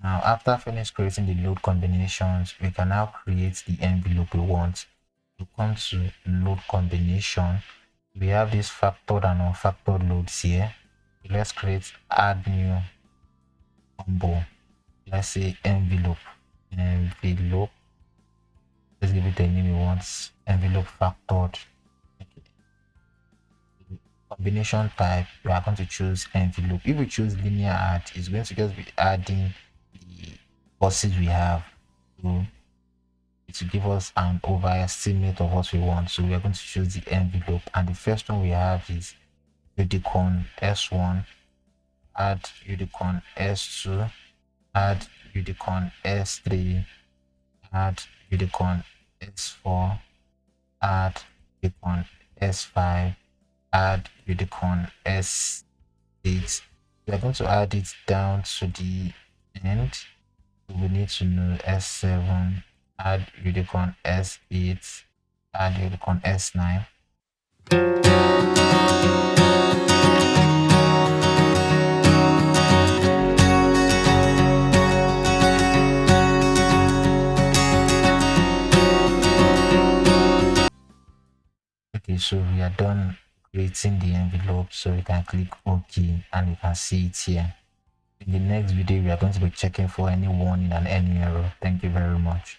Now, after finish creating the load combinations, we can now create the envelope we want. We come to load combination. We have this factored and unfactored loads here. Let's create add new combo. Let's say envelope. Envelope. Let's give it a name we want. Envelope factored. Combination type, we are going to choose envelope. If we choose linear add, it's going to just be adding the buses we have. So it will give us an overestimate of what we want. So we are going to choose the envelope, and the first one we have is unicorn S1, add unicorn S2, add unicorn S3, add unicorn S4, add unicorn S5, add unicorn S6. We are going to add it down to the end. So we need to know S7, add unicorn S8, add unicorn S9. Okay, so we are done creating the envelope, so we can click OK and we can see it here. In the next video, we are going to be checking for any warning and any error. Thank you very much.